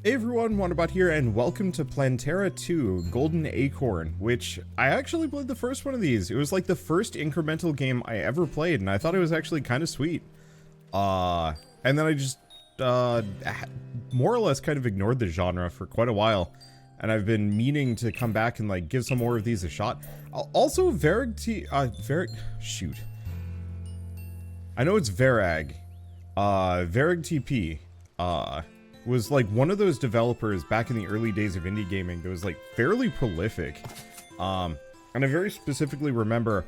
Hey everyone, Wanderbot here, and welcome to Plantera 2, Golden Acorn, which I actually played the first one of these. It was like the first incremental game I ever played, and I thought it was actually kind of sweet. And then I just, more or less kind of ignored the genre for quite a while, and I've been meaning to come back and, like, give some more of these a shot. Also, shoot. I know it's Varag. Varag TP, was like one of those developers back in the early days of indie gaming that was like fairly prolific. And I very specifically remember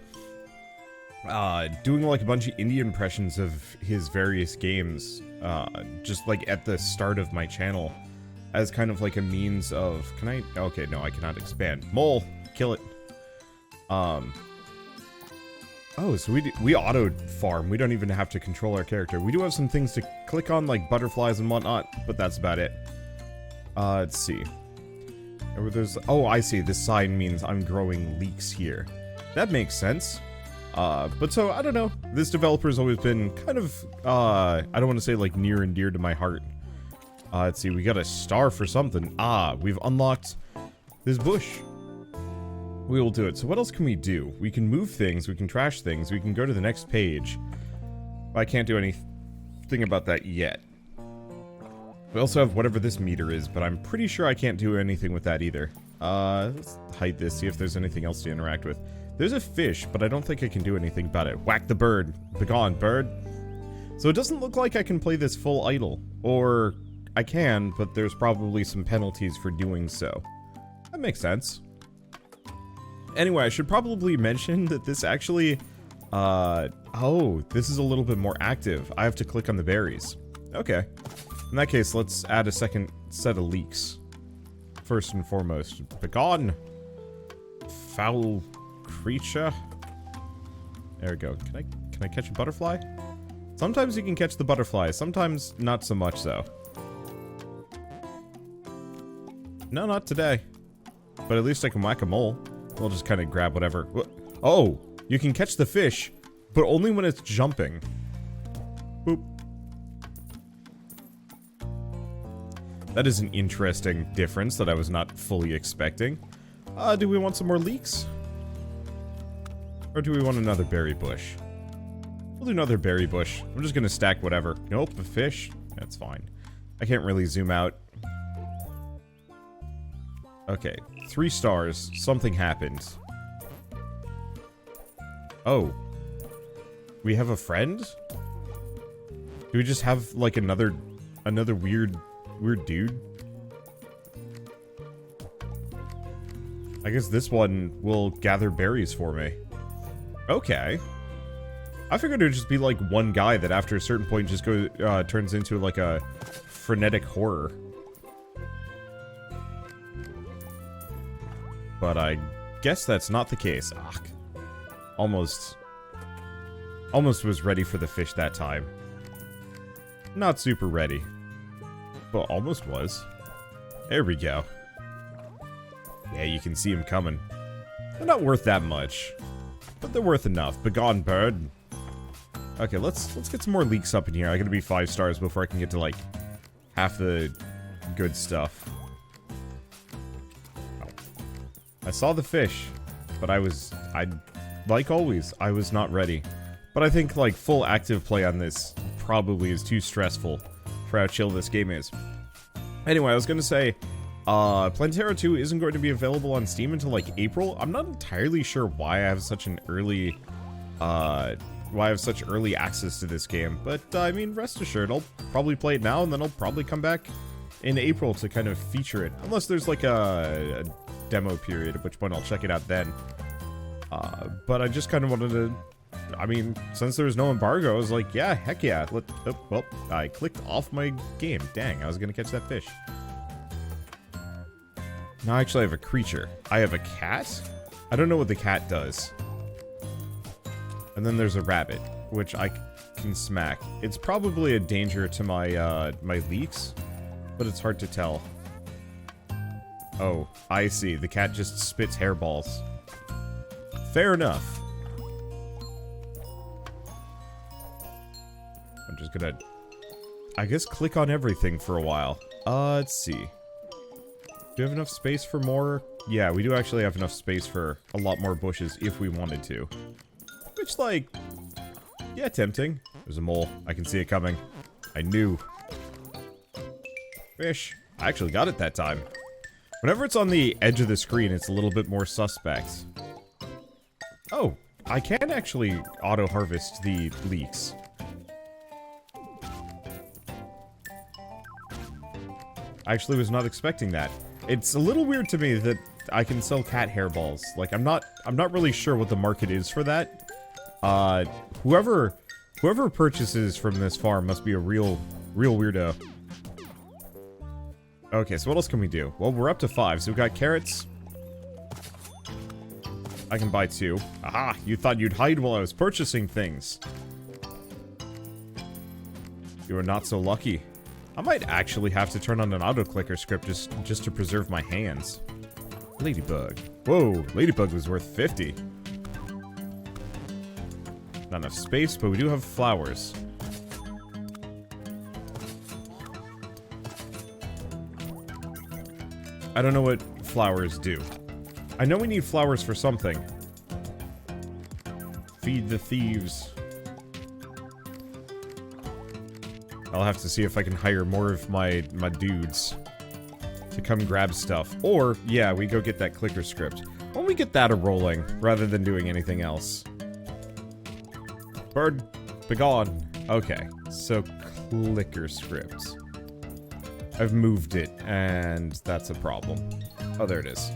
doing like a bunch of indie impressions of his various games, just like at the start of my channel as kind of like a means of, okay, no, I cannot expand. Mole, kill it. Oh, so we auto farm. We don't even have to control our character. We do have some things to click on, like butterflies and whatnot, but that's about it. Let's see. Oh, I see. This sign means I'm growing leeks here. That makes sense. But so, I don't know. This developer's always been kind of, I don't want to say like near and dear to my heart. Let's see. We got a star for something. We've unlocked this bush. We will do it. So what else can we do? We can move things, we can trash things, we can go to the next page. I can't do anything about that yet. We also have whatever this meter is, but I'm pretty sure I can't do anything with that either. Let's hide this, see if there's anything else to interact with. There's a fish, but I don't think I can do anything about it. Whack the bird. Begone, bird. So it doesn't look like I can play this full idle. Or I can, but there's probably some penalties for doing so. That makes sense. Anyway, I should probably mention that this actually, oh, this is a little bit more active. I have to click on the berries. Okay. In that case, let's add a second set of leeks. First and foremost, begone, foul creature. There we go. Can I catch a butterfly? Sometimes you can catch the butterfly, sometimes not so much so. No, not today. But at least I can whack a mole. We'll just kind of grab whatever. Oh, you can catch the fish, but only when it's jumping. Boop. That is an interesting difference that I was not fully expecting. Do we want some more leeks? Or do we want another berry bush? We'll do another berry bush. I'm just gonna stack whatever. Nope, a fish? That's fine. I can't really zoom out. Okay, 3 stars. Something happened. Oh. We have a friend? Do we just have, like, another weird dude? I guess this one will gather berries for me. Okay. I figured it would just be, like, one guy that after a certain point just turns into, like, a frenetic horror. But I guess that's not the case. Almost was ready for the fish that time. Not super ready. But almost was. There we go. Yeah, you can see him coming. They're not worth that much. But they're worth enough. Begone, bird. Okay, let's get some more leeks up in here. I gotta be 5 stars before I can get to, like, half the good stuff. I saw the fish, but like always, I was not ready. But I think, like, full active play on this probably is too stressful for how chill this game is. Anyway, I was gonna say, Plantera 2 isn't going to be available on Steam until, like, April. I'm not entirely sure why I have such early access to this game, but, I mean, rest assured, I'll probably play it now, and then I'll probably come back in April to kind of feature it. Unless there's, like, a demo period, at which point I'll check it out then. But I just kind of wanted to, I mean, since there was no embargo, I was like, yeah, heck yeah. Well, I clicked off my game. Dang, I was gonna catch that fish. Now I actually have a creature. I have a cat? I don't know what the cat does. And then there's a rabbit, which I can smack. It's probably a danger to my, my leeks, but it's hard to tell. Oh, I see. The cat just spits hairballs. Fair enough. I'm just gonna, I guess, click on everything for a while. Let's see. Do we have enough space for more? Yeah, we do actually have enough space for a lot more bushes if we wanted to. Which, like, yeah, tempting. There's a mole. I can see it coming. I knew. Fish. I actually got it that time. Whenever it's on the edge of the screen, it's a little bit more suspect. Oh, I can actually auto-harvest the leeks. I actually was not expecting that. It's a little weird to me that I can sell cat hairballs. Like, I'm not really sure what the market is for that. Whoever purchases from this farm must be a real weirdo. Okay, so what else can we do? Well, we're up to 5, so we've got carrots. I can buy 2. Aha! You thought you'd hide while I was purchasing things. You are not so lucky. I might actually have to turn on an auto-clicker script just to preserve my hands. Ladybug. Whoa, Ladybug was worth 50. Not enough space, but we do have flowers. I don't know what flowers do. I know we need flowers for something. Feed the thieves. I'll have to see if I can hire more of my dudes to come grab stuff. Or, yeah, we go get that clicker script. Why don't we get that a-rolling, rather than doing anything else? Bird, begone. Okay, so clicker script. I've moved it, and that's a problem. Oh, there it is.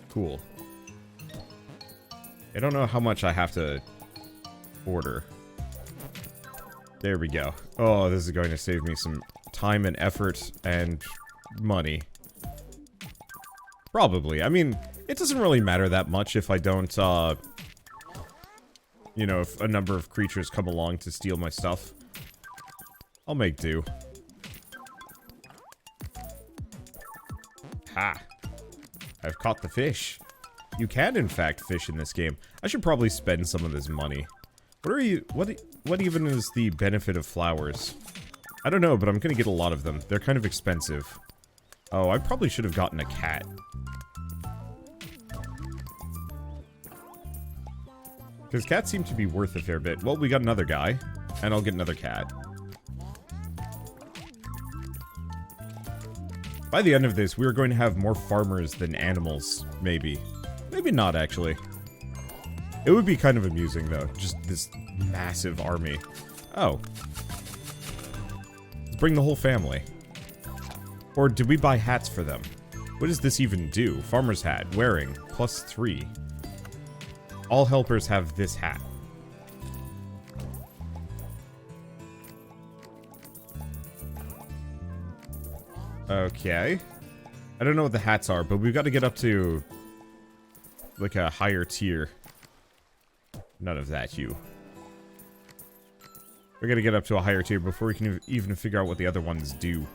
Cool. I don't know how much I have to order. There we go. Oh, this is going to save me some time and effort and money. Probably. I mean, it doesn't really matter that much if I don't, you know, if a number of creatures come along to steal my stuff. I'll make do. Ha! I've caught the fish. You can, in fact, fish in this game. I should probably spend some of this money. What even is the benefit of flowers? I don't know, but I'm gonna get a lot of them. They're kind of expensive. Oh, I probably should have gotten a cat. Because cats seem to be worth a fair bit. Well, we got another guy, and I'll get another cat. By the end of this, we're going to have more farmers than animals, maybe. Maybe not, actually. It would be kind of amusing, though. Just this massive army. Oh. Let's bring the whole family. Or did we buy hats for them? What does this even do? Farmer's hat. Wearing. +3. All helpers have this hat. Okay. I don't know what the hats are, but we've got to get up to like a higher tier. None of that, you. We're gonna get up to a higher tier before we can even figure out what the other ones do.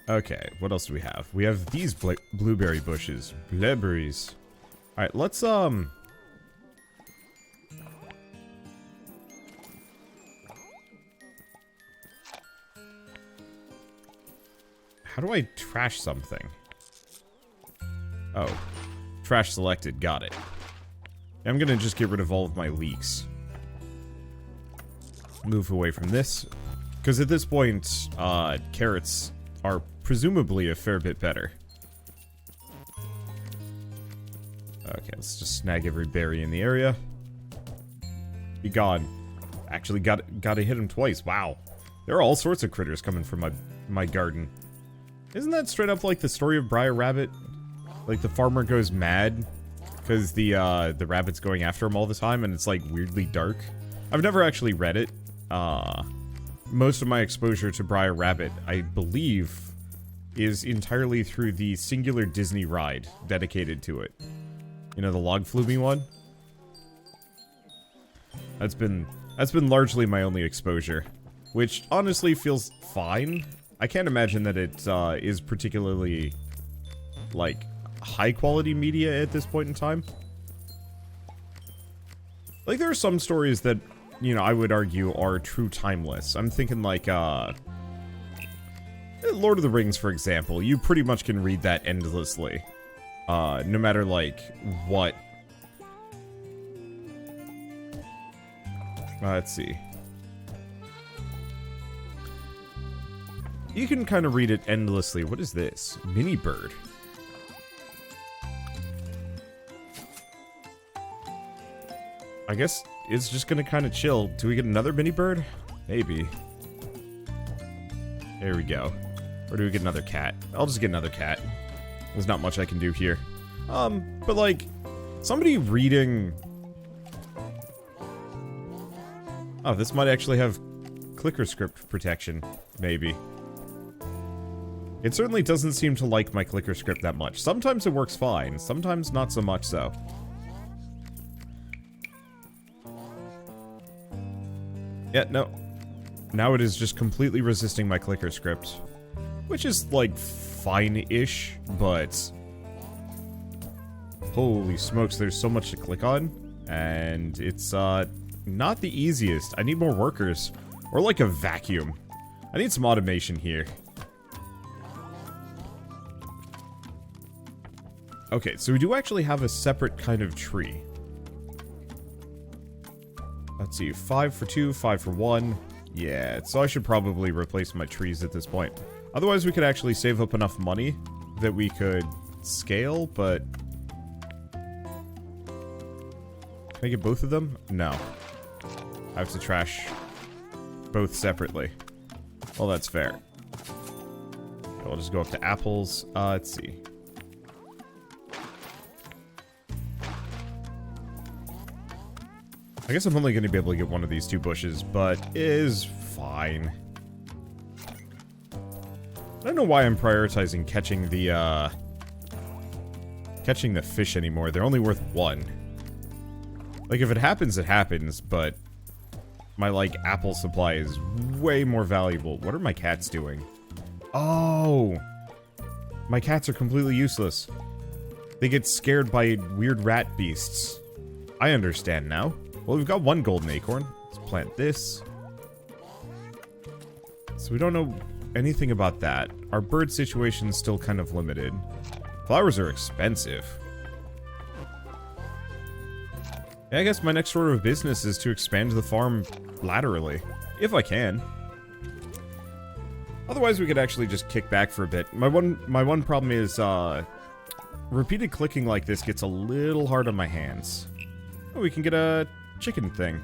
Okay, what else do we have? We have these blueberry bushes. Blueberries. Alright, let's, How do I trash something? Oh. Trash selected, got it. I'm gonna just get rid of all of my leeks. Move away from this. Because at this point, carrots are presumably a fair bit better. Okay, let's just snag every berry in the area. Be gone. Actually, gotta hit him twice. Wow. There are all sorts of critters coming from my garden. Isn't that straight up like the story of Briar Rabbit? Like the farmer goes mad because the rabbit's going after him all the time, and it's like weirdly dark. I've never actually read it. Most of my exposure to Briar Rabbit, I believe, is entirely through the singular Disney ride dedicated to it. You know, the log flume one? That's been largely my only exposure, which honestly feels fine. I can't imagine that it is particularly, like, high-quality media at this point in time. Like, there are some stories that, you know, I would argue are true timeless. I'm thinking, like, Lord of the Rings, for example. You pretty much can read that endlessly. No matter, like, what. Let's see. You can kind of read it endlessly. What is this? Mini bird. I guess it's just gonna kind of chill. Do we get another mini bird? Maybe. There we go. Or do we get another cat? I'll just get another cat. There's not much I can do here. But like, somebody reading... Oh, this might actually have clicker script protection. Maybe. It certainly doesn't seem to like my clicker script that much. Sometimes it works fine, sometimes not so much so. Yeah, no. Now it is just completely resisting my clicker script. Which is, like, fine-ish, but... Holy smokes, there's so much to click on. And it's, not the easiest. I need more workers. Or, like, a vacuum. I need some automation here. Okay, so we do actually have a separate kind of tree. Let's see, 5 for 2, 5 for 1. Yeah, so I should probably replace my trees at this point. Otherwise, we could actually save up enough money that we could scale, but... Can I get both of them? No. I have to trash both separately. Well, that's fair. Okay, we'll just go up to apples. Let's see. I guess I'm only going to be able to get one of these two bushes, but it is fine. I don't know why I'm prioritizing catching the fish anymore. They're only worth 1. Like, if it happens, it happens, but my, like, apple supply is way more valuable. What are my cats doing? Oh! My cats are completely useless. They get scared by weird rat beasts. I understand now. Well, we've got 1 golden acorn. Let's plant this. So we don't know anything about that. Our bird situation's still kind of limited. Flowers are expensive. Yeah, I guess my next order of business is to expand the farm laterally. If I can. Otherwise, we could actually just kick back for a bit. My one problem is, repeated clicking like this gets a little hard on my hands. Oh, we can get a chicken thing.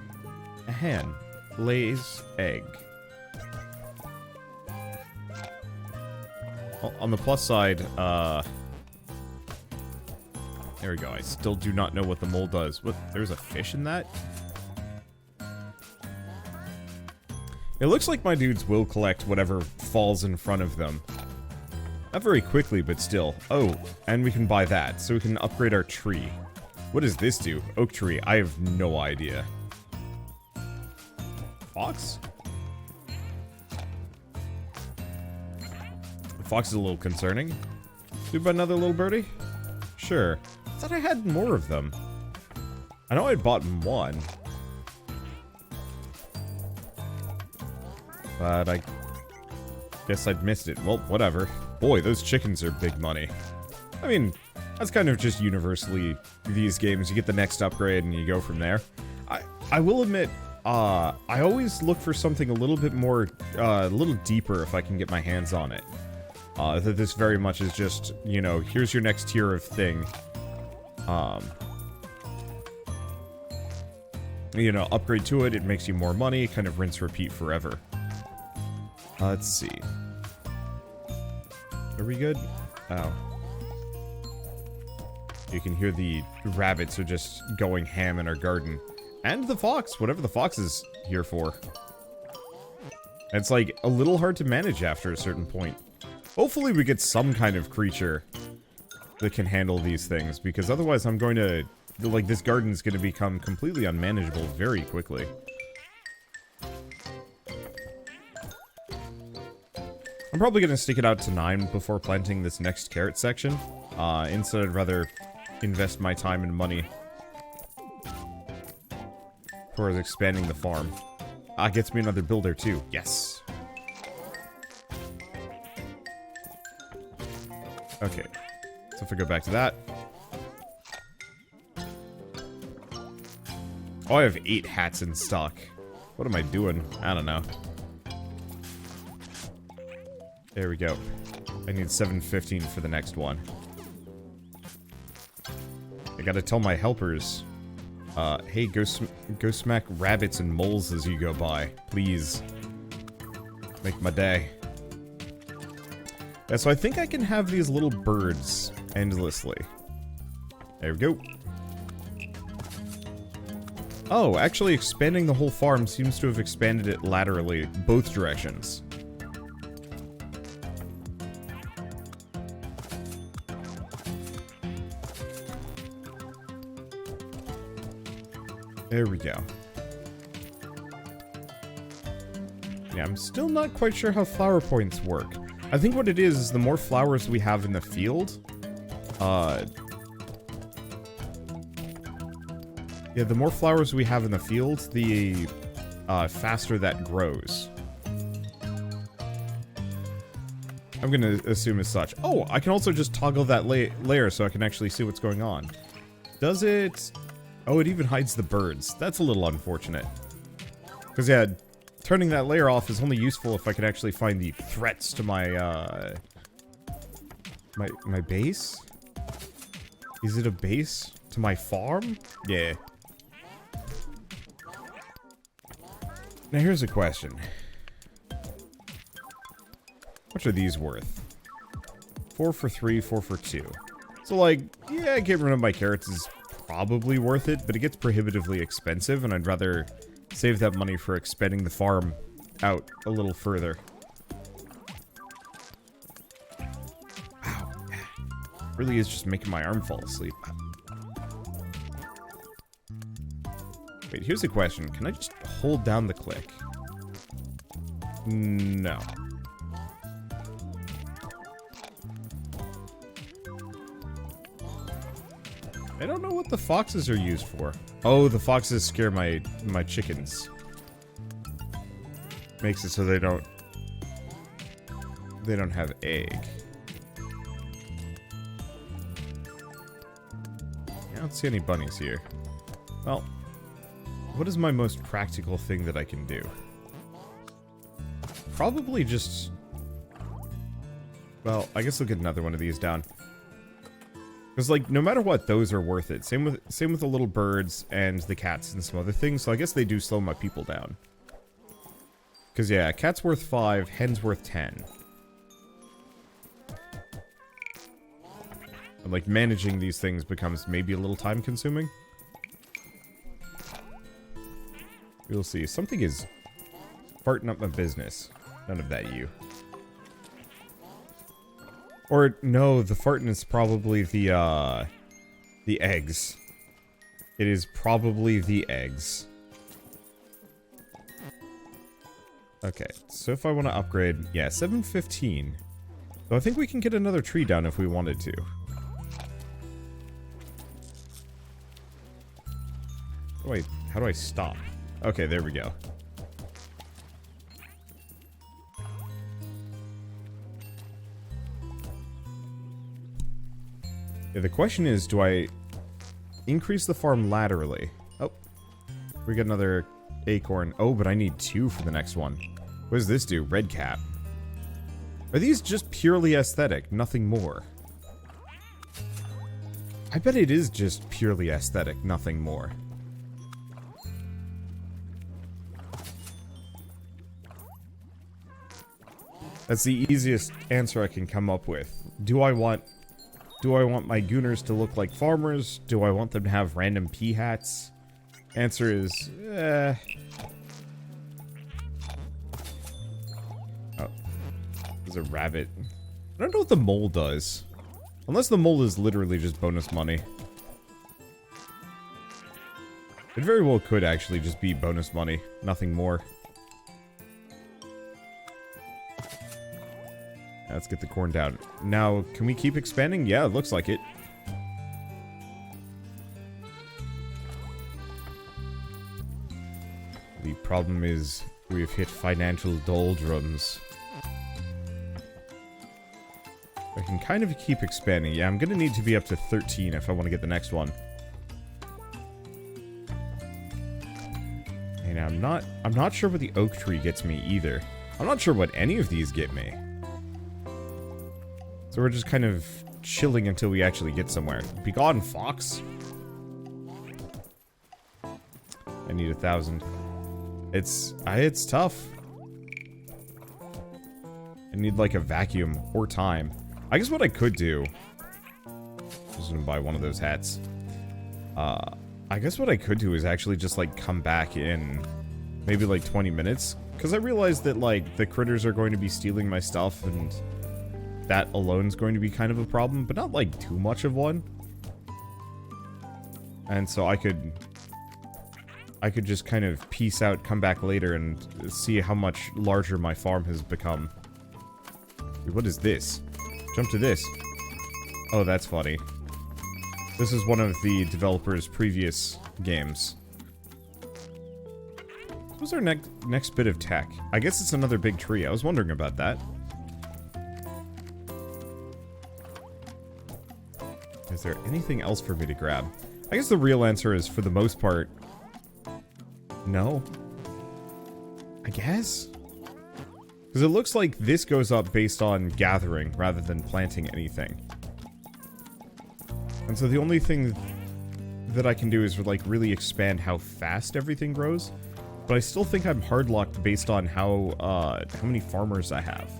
A hen. Lays egg. Well, on the plus side, there we go. I still do not know what the mole does. What? There's a fish in that? It looks like my dudes will collect whatever falls in front of them. Not very quickly, but still. Oh, and we can buy that, so we can upgrade our tree. What does this do? Oak tree. I have no idea. Fox? The fox is a little concerning. Do buy another little birdie? Sure. I thought I had more of them. I know I bought 1. But I guess I'd missed it. Well, whatever. Boy, those chickens are big money. I mean, that's kind of just universally these games. You get the next upgrade and you go from there. I will admit, I always look for something a little bit more, a little deeper if I can get my hands on it. That this very much is just, you know, here's your next tier of thing. You know, upgrade to it, it makes you more money, kind of rinse, repeat forever. Let's see. Are we good? Oh. You can hear the rabbits are just going ham in our garden. And the fox, whatever the fox is here for. It's like a little hard to manage after a certain point. Hopefully we get some kind of creature that can handle these things, because otherwise I'm going to, like, this garden's going to become completely unmanageable very quickly. I'm probably going to stick it out to 9 before planting this next carrot section. Instead, I'd rather invest my time and money towards expanding the farm. Gets me another builder too. Yes. Okay. So if I go back to that. Oh, I have 8 hats in stock. What am I doing? I don't know. There we go. I need 715 for the next one. I gotta tell my helpers, hey, go smack rabbits and moles as you go by. Please. Make my day. Yeah, so I think I can have these little birds endlessly. There we go. Oh, actually expanding the whole farm seems to have expanded it laterally, both directions. There we go. Yeah, I'm still not quite sure how flower points work. I think what it is the more flowers we have in the field, yeah, the more flowers we have in the field, the faster that grows. I'm gonna assume as such. Oh, I can also just toggle that layer so I can actually see what's going on. Does it... Oh, it even hides the birds. That's a little unfortunate. Because, yeah, turning that layer off is only useful if I can actually find the threats to my, my base? Is it a base to my farm? Yeah. Now, here's a question. What are these worth? 4 for 3, 4 for 2. So, like, yeah, getting rid of my carrots is probably worth it, but it gets prohibitively expensive, and I'd rather save that money for expanding the farm out a little further. Wow. Really is just making my arm fall asleep. Wait, here's a question. Can I just hold down the click? No. I don't know what the foxes are used for. Oh, the foxes scare my chickens. Makes it so they don't have egg. I don't see any bunnies here. Well, what is my most practical thing that I can do? Probably just... Well, I guess I'll get another one of these down. Because, like, no matter what, those are worth it. Same with the little birds and the cats and some other things. So I guess they do slow my people down. Because, yeah, cat's worth 5, hen's worth 10. And, like, managing these things becomes maybe a little time consuming. We'll see. Something is farting up my business. None of that, you. Or, no, the farting is probably the eggs. It is probably the eggs. Okay, so if I want to upgrade, yeah, 715. So I think we can get another tree down if we wanted to. Wait, how do I stop? Okay, there we go. Yeah, the question is, do I increase the farm laterally? Oh, we got another acorn. Oh, but I need 2 for the next one. What does this do? Red cap. Are these just purely aesthetic, nothing more? I bet it is just purely aesthetic, nothing more. That's the easiest answer I can come up with. Do I want my gooners to look like farmers? Do I want them to have random pea hats? Answer is, Oh. There's a rabbit. I don't know what the mole does. Unless the mole is literally just bonus money. It very well could actually just be bonus money. Nothing more. Let's get the corn down. Now, can we keep expanding? Yeah, it looks like it. The problem is we've hit financial doldrums. I can kind of keep expanding. Yeah, I'm gonna need to be up to 13 if I want to get the next one. And I'm not sure what the oak tree gets me either. I'm not sure what any of these get me. So we're just kind of chilling until we actually get somewhere. Be gone, fox. I need 1,000. It's tough. I need like a vacuum or time. I guess what I could do, just gonna buy one of those hats. I guess what I could do is actually just like come back in maybe like 20 minutes. Because I realized that like the critters are going to be stealing my stuff and that alone is going to be kind of a problem, but not like too much of one. And so I could just kind of peace out, come back later and see how much larger my farm has become. Dude, what is this? Jump to this. Oh, that's funny. This is one of the developer's previous games. What was our next bit of tech? I guess it's another big tree. I was wondering about that. Is there anything else for me to grab? I guess the real answer is, for the most part, no. I guess? Because it looks like this goes up based on gathering rather than planting anything. And so the only thing that I can do is like really expand how fast everything grows. But I still think I'm hard locked based on how many farmers I have.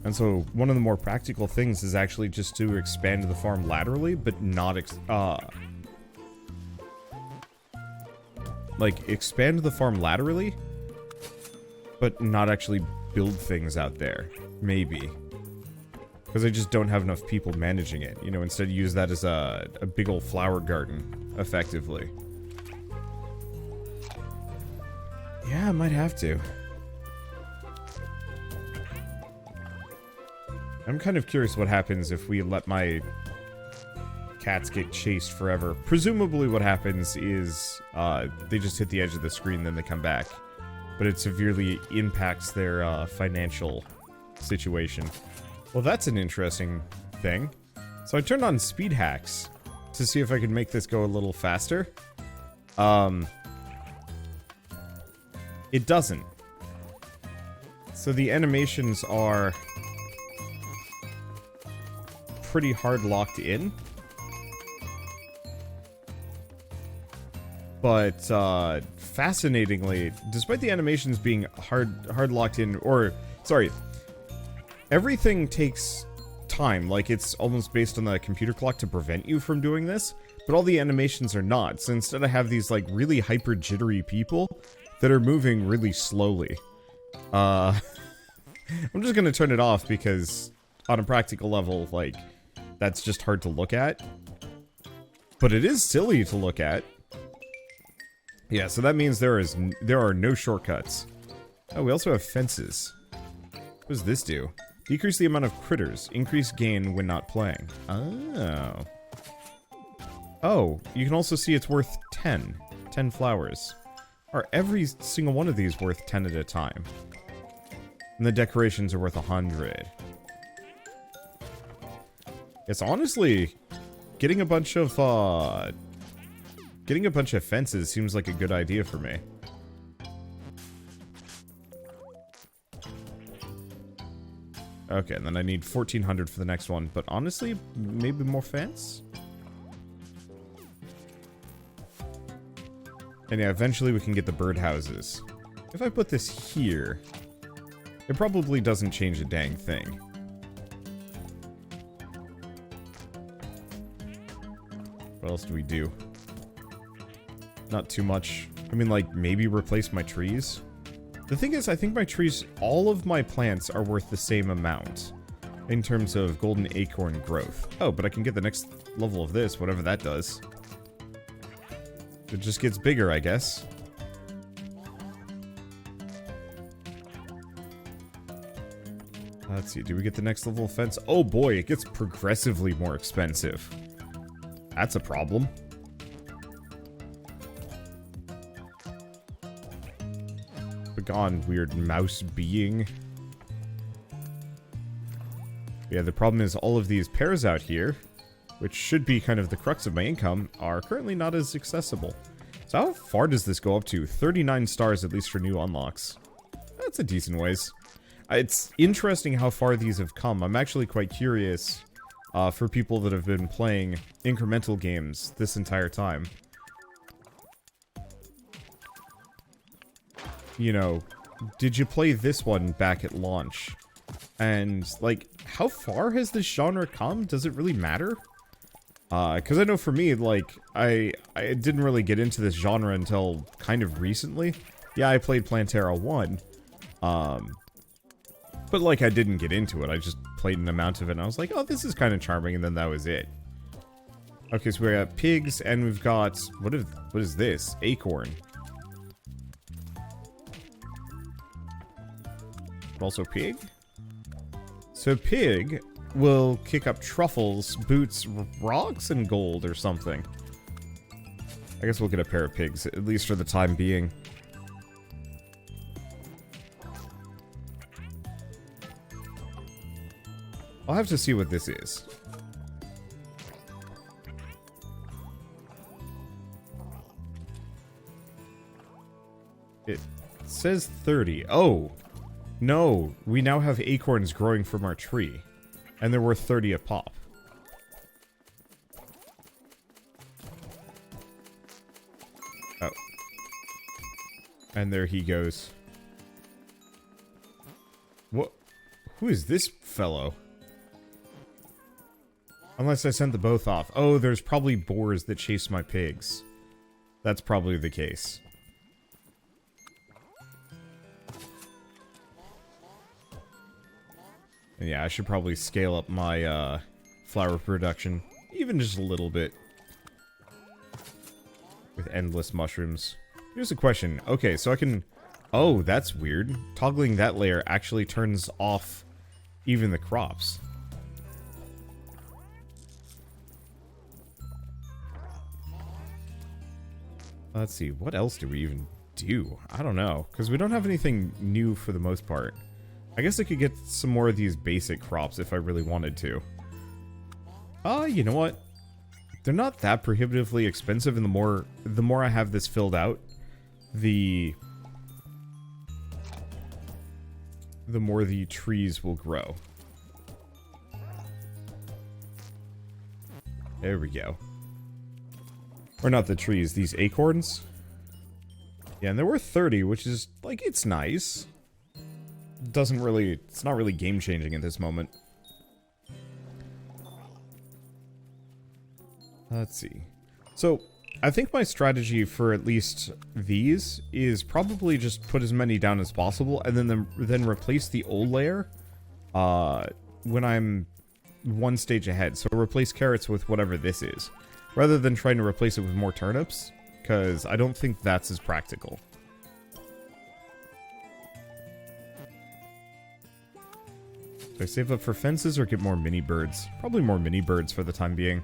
And so one of the more practical things is actually just to expand the farm laterally, but not like expand the farm laterally, but not actually build things out there. Maybe. Because I just don't have enough people managing it. You know, instead use that as a big old flower garden, effectively. Yeah, I might have to. I'm kind of curious what happens if we let my cats get chased forever. Presumably what happens is they just hit the edge of the screen, then they come back. But it severely impacts their financial situation. Well, that's an interesting thing. So I turned on speed hacks to see if I could make this go a little faster. It doesn't. So the animations are pretty hard locked in. But fascinatingly, despite the animations being hard locked in, or sorry, everything takes time. Like, it's almost based on the computer clock to prevent you from doing this, but all the animations are not. So instead I have these like really hyper jittery people that are moving really slowly. I'm just gonna turn it off because on a practical level, like, that's just hard to look at. But it is silly to look at. Yeah, so that means there are no shortcuts. Oh, we also have fences. What does this do? Decrease the amount of critters. Increase gain when not playing. Oh. Oh, you can also see it's worth 10. 10 flowers. Are every single one of these worth 10 at a time? And the decorations are worth 100. It's honestly getting a bunch of fences seems like a good idea for me. Okay, and then I need 1,400 for the next one, but honestly, maybe more fence? And yeah, eventually we can get the birdhouses. If I put this here, it probably doesn't change a dang thing. What else do we do? Not too much. I mean, like, maybe replace my trees? The thing is, I think my trees, all of my plants are worth the same amount in terms of golden acorn growth. Oh, but I can get the next level of this, whatever that does. It just gets bigger, I guess. Let's see, do we get the next level of fence? Oh boy, it gets progressively more expensive. That's a problem. Begone, weird mouse being. Yeah, the problem is all of these pears out here, which should be kind of the crux of my income, are currently not as accessible. So how far does this go up to? 39 stars at least for new unlocks. That's a decent ways. It's interesting how far these have come. I'm actually quite curious for people that have been playing incremental games this entire time. You know, did you play this one back at launch? And, like, how far has this genre come? Does it really matter? Because I know for me, like, I didn't really get into this genre until kind of recently. Yeah, I played Plantera 1. But, like, I didn't get into it. I just played an amount of it, and I was like, oh, this is kind of charming, and then that was it. Okay, so we got pigs, and we've got... What is this? Acorn. Also pig? So pig will kick up truffles, boots, rocks, and gold or something. I guess we'll get a pair of pigs, at least for the time being. I'll have to see what this is. It says 30. Oh! No, we now have acorns growing from our tree. And they're worth 30 a pop. Oh. And there he goes. What? Who is this fellow? Unless I sent the both off. Oh, there's probably boars that chase my pigs. That's probably the case. And yeah, I should probably scale up my flower production. Even just a little bit. With endless mushrooms. Here's a question. Okay, so I can... Oh, that's weird. Toggling that layer actually turns off even the crops. Let's see, what else do we even do? I don't know, because we don't have anything new for the most part. I guess I could get some more of these basic crops if I really wanted to. You know what? They're not that prohibitively expensive, and the more I have this filled out, the more the trees will grow. There we go. Or not the trees, these acorns. Yeah, and they're worth 30, which is, like, it's nice. Doesn't really, it's not really game-changing at this moment. Let's see. So, I think my strategy for at least these is probably just put as many down as possible, and then replace the old layer when I'm one stage ahead. So replace carrots with whatever this is, rather than trying to replace it with more turnips, because I don't think that's as practical. Do I save up for fences or get more mini birds? Probably more mini birds for the time being.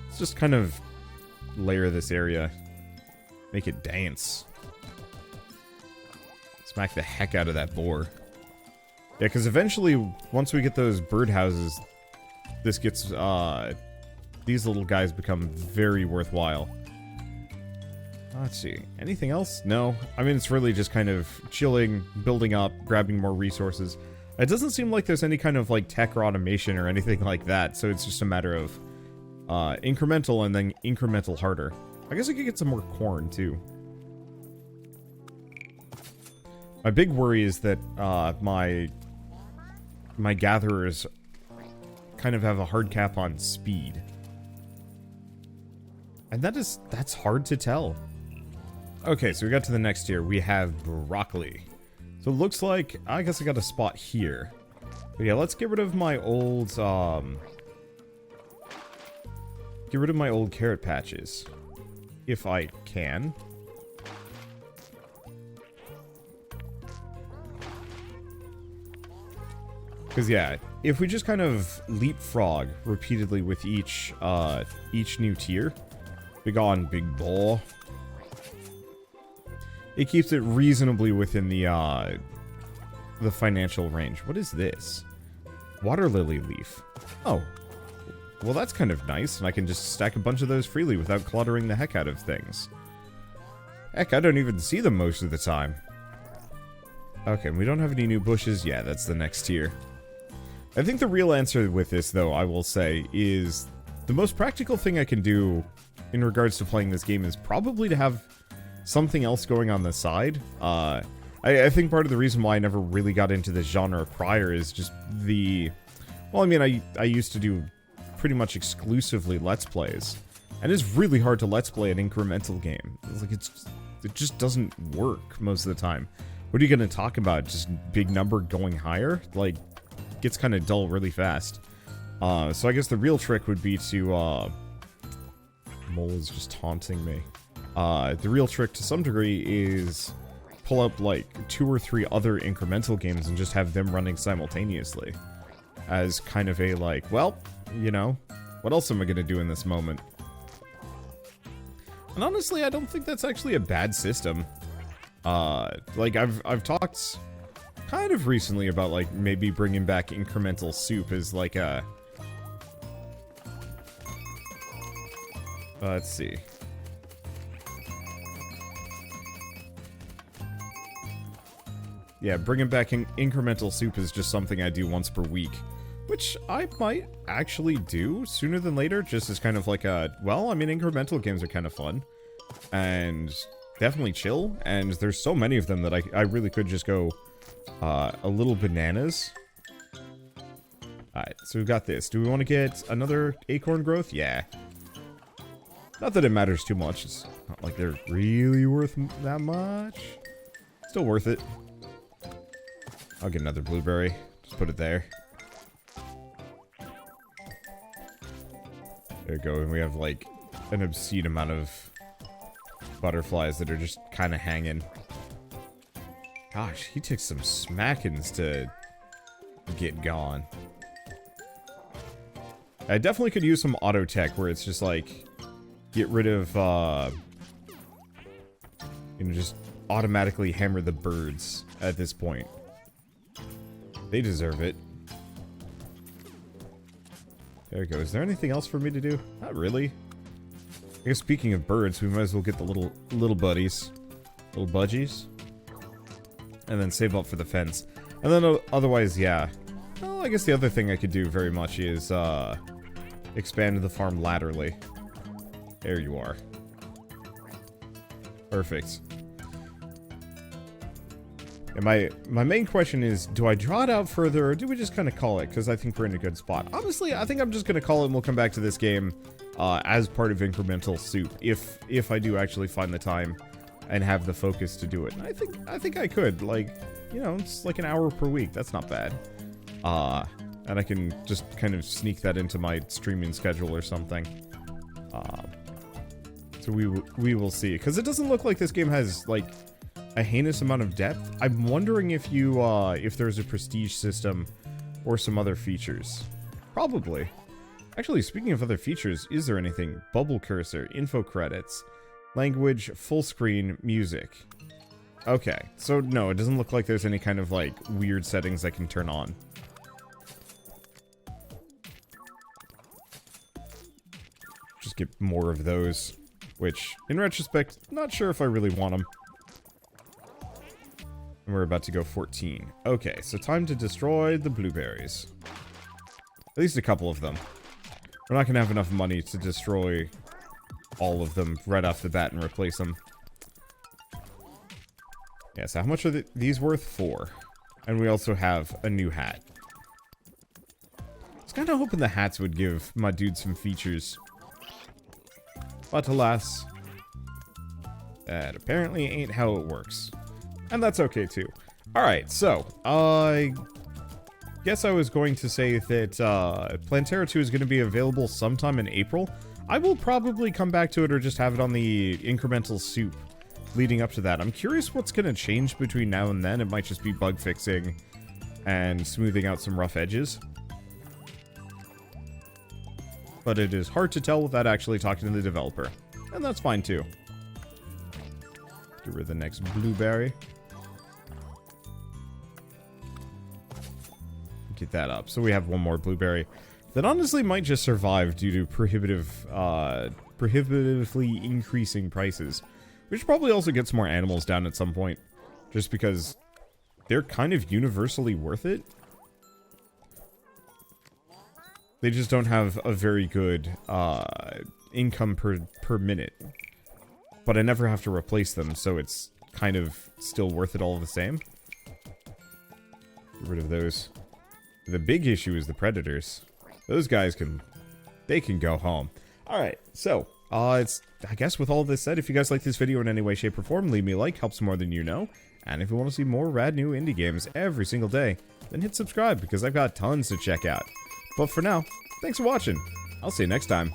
Let's just kind of layer this area. Make it dance. Smack the heck out of that boar. Yeah, because eventually, once we get those birdhouses, this gets, these little guys become very worthwhile. Let's see. Anything else? No. I mean, it's really just kind of chilling, building up, grabbing more resources. It doesn't seem like there's any kind of, like, tech or automation or anything like that, so it's just a matter of incremental and then incremental harder. I guess I could get some more corn, too. My big worry is that my gatherers kind of have a hard cap on speed. And that's hard to tell. Okay, so we got to the next tier. We have broccoli. So it looks like, I guess I got a spot here. But yeah, let's get rid of my old, get rid of my old carrot patches. If I can. Because, yeah, if we just kind of leapfrog repeatedly with each new tier, big on, big boy, it keeps it reasonably within the financial range. What is this? Water lily leaf. Oh. Well, that's kind of nice, and I can just stack a bunch of those freely without cluttering the heck out of things. Heck, I don't even see them most of the time. Okay, we don't have any new bushes. Yeah, that's the next tier. I think the real answer with this, though, I will say, is the most practical thing I can do in regards to playing this game is probably to have something else going on the side. I think part of the reason why I never really got into this genre prior is just the... Well, I mean, I used to do pretty much exclusively Let's Plays, and it's really hard to Let's Play an incremental game. It's like, it just doesn't work most of the time. What are you going to talk about? Just big number going higher? Like, gets kind of dull really fast. So I guess the real trick would be to, Mole is just taunting me. The real trick to some degree is pull up like 2 or 3 other incremental games and just have them running simultaneously. As kind of a like, well, you know, what else am I gonna do in this moment? And honestly, I don't think that's actually a bad system. Like I've talked kind of recently about like maybe bringing back incremental soup as like a... let's see. Yeah, bringing back incremental soup is just something I do once per week. Which I might actually do sooner than later, just as kind of like a... Well, I mean, incremental games are kind of fun. And definitely chill. And there's so many of them that I really could just go a little bananas. Alright, so we've got this. Do we want to get another acorn growth? Yeah. Not that it matters too much. It's not like they're really worth that much. Still worth it. I'll get another blueberry. Just put it there. There we go, and we have like an obscene amount of butterflies that are just kind of hanging. Gosh, he took some smackings to get gone. I definitely could use some auto tech where it's just like get rid of you know, just automatically hammer the birds at this point. They deserve it. There we go. Is there anything else for me to do? Not really. I guess speaking of birds, we might as well get the little buddies. Little budgies. And then save up for the fence. And then otherwise, yeah. Well, I guess the other thing I could do very much is expand the farm laterally. There you are. Perfect. And my main question is, do I draw it out further, or do we just kind of call it? Because I think we're in a good spot. Honestly, I think I'm just going to call it, and we'll come back to this game as part of incremental soup, if I do actually find the time and have the focus to do it. And I think I could. Like, you know, it's like an hour per week. That's not bad. And I can just kind of sneak that into my streaming schedule or something. So we will see. Because it doesn't look like this game has, like, a heinous amount of depth. I'm wondering if you, if there's a prestige system or some other features. Probably. Actually, speaking of other features, is there anything? Bubble cursor, info credits, language, full screen, music. Okay, so no, it doesn't look like there's any kind of, like, weird settings I can turn on. Just get more of those, which, in retrospect, not sure if I really want them. And we're about to go 14. Okay, so time to destroy the blueberries. At least a couple of them. We're not going to have enough money to destroy all of them right off the bat and replace them. Yeah, so how much are these worth? 4. And we also have a new hat. I was kind of hoping the hats would give my dude some features. But alas, that apparently ain't how it works. And that's okay, too. Alright, so, I guess I was going to say that Plantera 2 is going to be available sometime in April. I will probably come back to it or just have it on the incremental soup leading up to that. I'm curious what's going to change between now and then. It might just be bug fixing and smoothing out some rough edges. But it is hard to tell without actually talking to the developer. And that's fine too. Get rid of the next blueberry. Get that up. So we have one more blueberry that honestly might just survive due to prohibitively increasing prices. We should probably also get some more animals down at some point, just because they're kind of universally worth it. They just don't have a very good income per minute. But I never have to replace them, so it's kind of still worth it all the same. Get rid of those. The big issue is the predators. Those guys can go home. Alright, so, I guess with all this said, if you guys like this video in any way, shape, or form, leave me a like, helps more than you know. And if you want to see more rad new indie games every single day, then hit subscribe, because I've got tons to check out. But for now, thanks for watching. I'll see you next time.